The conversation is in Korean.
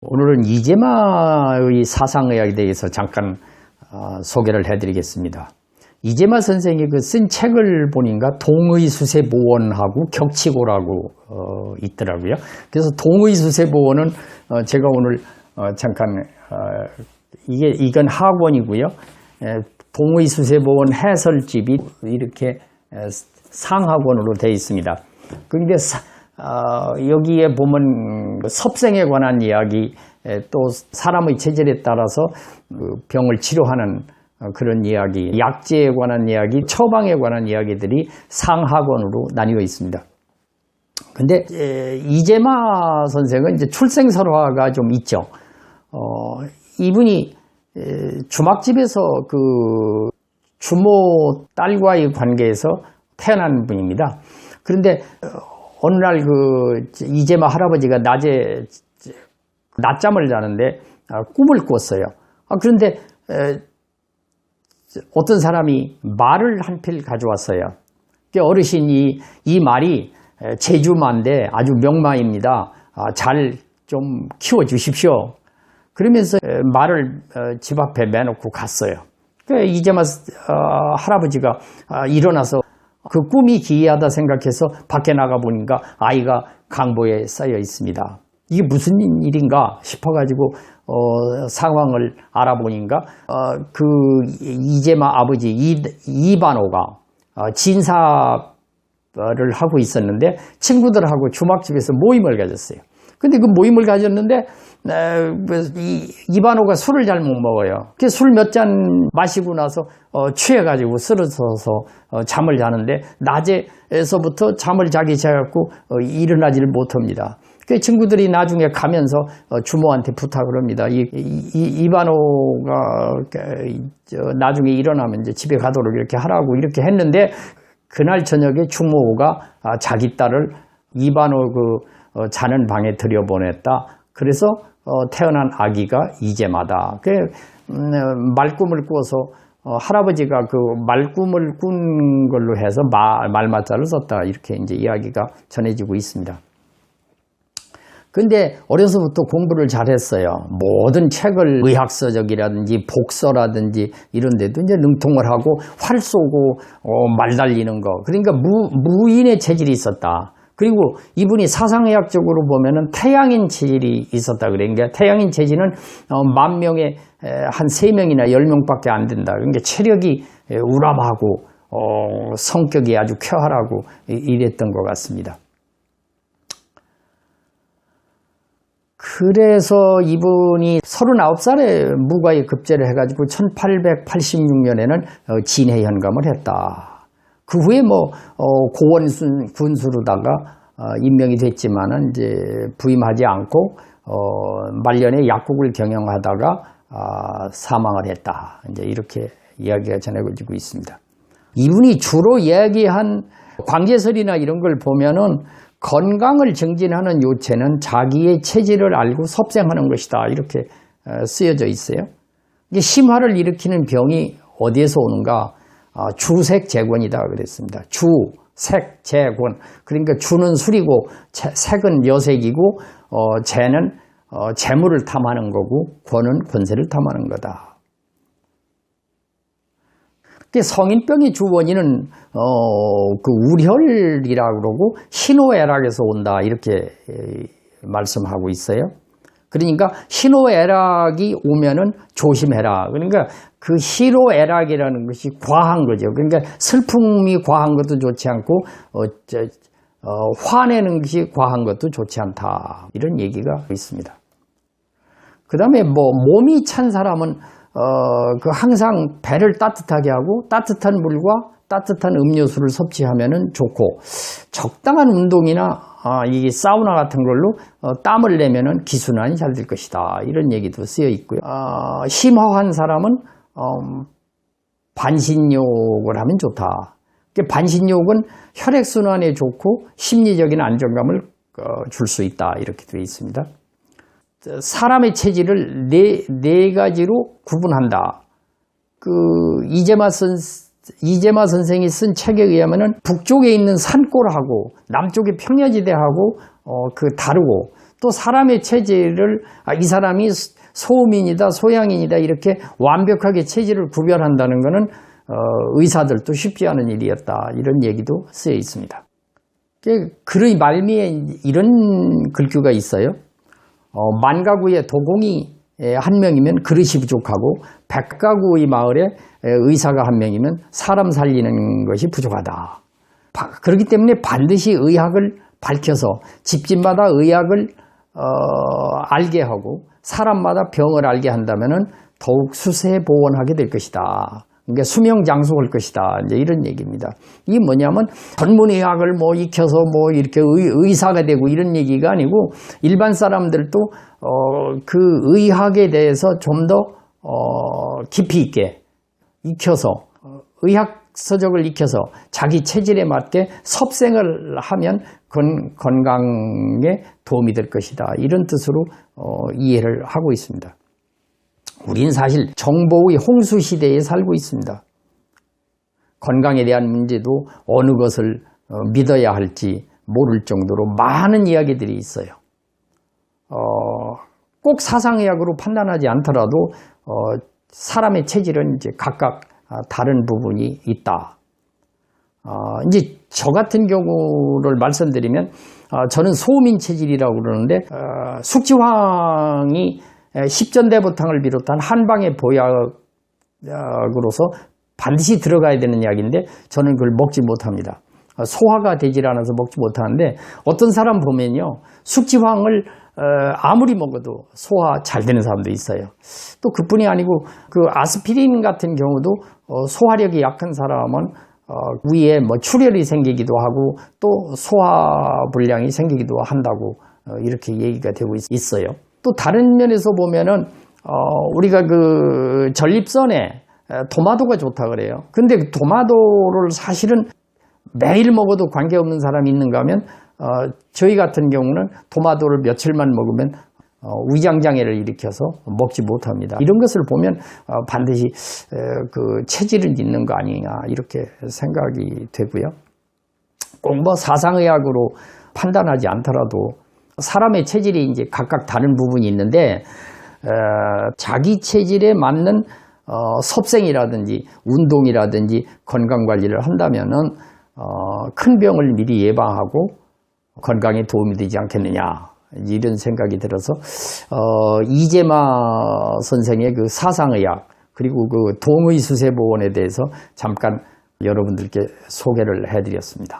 오늘은 이재마의 사상의학에 대해서 잠깐 소개를 해드리겠습니다. 이재마 선생이 쓴 책을 보니까 동의수세보원하고 격치고라고 있더라고요. 그래서 동의수세보원은 제가 오늘 잠깐 이건 학원이고요. 동의수세보원 해설집이 이렇게 상학원으로 되어 있습니다. 그런데 여기에 보면 섭생에 관한 이야기, 또 사람의 체질에 따라서 병을 치료하는 그런 이야기, 약제에 관한 이야기, 처방에 관한 이야기들이 상하권으로 나뉘어 있습니다. 근데 이재마 선생은 이제 출생설화가 좀 있죠. 이분이 주막집에서 그 주모 딸과의 관계에서 태어난 분입니다. 그런데 어느 날 이재마 할아버지가 낮잠을 자는데 꿈을 꿨어요. 그런데 어떤 사람이 말을 한 필 가져왔어요. 어르신이 이 말이 제주마인데 아주 명마입니다. 잘 좀 키워 주십시오. 그러면서 말을 집 앞에 매놓고 갔어요. 이재마 할아버지가 일어나서 그 꿈이 기이하다 생각해서 밖에 나가 보니까 아이가 강보에 쌓여 있습니다. 이게 무슨 일인가 싶어가지고 상황을 알아보니까 그 이재마 아버지 이반호가 진사를 하고 있었는데 친구들하고 주막집에서 모임을 가졌어요. 근데 그 모임을 가졌는데 이반호가 술을 잘 못 먹어요. 술 몇 잔 마시고 나서 취해가지고 쓰러져서 잠을 자는데 낮에서부터 잠을 자기 시작했고 일어나지를 못합니다. 그 친구들이 나중에 가면서 주모한테 부탁을 합니다. 이반호가 나중에 일어나면 이제 집에 가도록 이렇게 하라고 이렇게 했는데 그날 저녁에 주모가 자기 딸을 이반호 자는 방에 들여보냈다. 그래서 태어난 아기가 이재마다. 말꿈을 꾸어서 할아버지가 그 말꿈을 꾼 걸로 해서 말마자를 썼다. 이렇게 이제 이야기가 전해지고 있습니다. 근데 어려서부터 공부를 잘했어요. 모든 책을 의학서적이라든지 복서라든지 이런 데도 이제 능통을 하고 활 쏘고 말 달리는 거. 그러니까 무인의 체질이 있었다. 그리고 이분이 사상의학적으로 보면은 태양인 체질이 있었다. 그러니까 태양인 체질은 10,000명에 한 3명이나 10명밖에 안 된다. 그러니까 체력이 우람하고 성격이 아주 쾌활하고 이랬던 것 같습니다. 그래서 이분이 39살에 무과에 급제를 해가지고 1886년에는 진해 현감을 했다. 그 후에 고원 군수로다가 임명이 됐지만은 이제 부임하지 않고 말년에 약국을 경영하다가 사망을 했다. 이제 이렇게 이야기가 전해지고 있습니다. 이분이 주로 이야기한 광제설이나 이런 걸 보면은 건강을 증진하는 요체는 자기의 체질을 알고 섭생하는 것이다. 이렇게 쓰여져 있어요. 이제 심화를 일으키는 병이 어디에서 오는가? 주색재곤이다 그랬습니다. 주, 색, 재곤. 그러니까 주는 술이고 색은 여색이고 재는 재물을 탐하는 거고 권은 권세를 탐하는 거다. 성인병의 주 원인은 그 우혈이라고 그러고 희노애락에서 온다 이렇게 말씀하고 있어요. 그러니까 희노애락이 오면은 조심해라. 그러니까 그 희노애락이라는 것이 과한 거죠. 그러니까 슬픔이 과한 것도 좋지 않고 화내는 것이 과한 것도 좋지 않다. 이런 얘기가 있습니다. 그 다음에 몸이 찬 사람은 항상 배를 따뜻하게 하고 따뜻한 물과 따뜻한 음료수를 섭취하면은 좋고 적당한 운동이나 이 사우나 같은 걸로 땀을 내면은 기순환이 잘 될 것이다. 이런 얘기도 쓰여 있고요. 심화한 사람은 반신욕을 하면 좋다. 반신욕은 혈액순환에 좋고 심리적인 안정감을 줄 수 있다. 이렇게 되어 있습니다. 사람의 체질을 네 가지로 구분한다. 이재마 선생이 쓴 책에 의하면은 북쪽에 있는 산골하고 남쪽의 평야지대하고 다르고 또 사람의 체질을 이 사람이 소음인이다, 소양인이다 이렇게 완벽하게 체질을 구별한다는 것은 의사들도 쉽지 않은 일이었다 이런 얘기도 쓰여 있습니다. 글의 말미에 이런 글귀가 있어요. 만가구의 도공이 한 명이면 그릇이 부족하고 100가구의 마을에 의사가 한 명이면 사람 살리는 것이 부족하다. 그렇기 때문에 반드시 의학을 밝혀서 집집마다 의학을 알게 하고 사람마다 병을 알게 한다면 더욱 수세보원하게 될 것이다. 그러니까 수명장수할 것이다. 이제 이런 얘기입니다. 이게 뭐냐면 전문의학을 익혀서 이렇게 의사가 되고 이런 얘기가 아니고 일반 사람들도 그 의학에 대해서 좀 더 깊이 있게 익혀서 의학 서적을 익혀서 자기 체질에 맞게 섭생을 하면 건강에 도움이 될 것이다. 이런 뜻으로 이해를 하고 있습니다. 우린 사실 정보의 홍수 시대에 살고 있습니다. 건강에 대한 문제도 어느 것을 믿어야 할지 모를 정도로 많은 이야기들이 있어요. 꼭 사상의학으로 판단하지 않더라도 사람의 체질은 이제 각각 다른 부분이 있다. 이제 저 같은 경우를 말씀드리면 저는 소음인 체질이라고 그러는데 숙지황이 십전대보탕을 비롯한 한방의 보약으로서 반드시 들어가야 되는 약인데 저는 그걸 먹지 못합니다. 소화가 되질 않아서 먹지 못하는데 어떤 사람 보면요 숙지황을 아무리 먹어도 소화 잘 되는 사람도 있어요. 또 그뿐이 아니고 그 아스피린 같은 경우도 소화력이 약한 사람은 위에 출혈이 생기기도 하고 또 소화불량이 생기기도 한다고 이렇게 얘기가 되고 있어요. 또 다른 면에서 보면은 우리가 그 전립선에 도마도가 좋다 그래요. 근데 도마도를 사실은 매일 먹어도 관계없는 사람이 있는가 하면 저희 같은 경우는 도마도를 며칠만 먹으면 위장장애를 일으켜서 먹지 못합니다. 이런 것을 보면 반드시 그 체질은 있는 거 아니냐 이렇게 생각이 되고요. 꼭 사상의학으로 판단하지 않더라도 사람의 체질이 이제 각각 다른 부분이 있는데 자기 체질에 맞는 섭생이라든지 운동이라든지 건강관리를 한다면은 큰 병을 미리 예방하고 건강에 도움이 되지 않겠느냐 이런 생각이 들어서 이재마 선생의 그 사상의학 그리고 그 동의수세보원에 대해서 잠깐 여러분들께 소개를 해드렸습니다.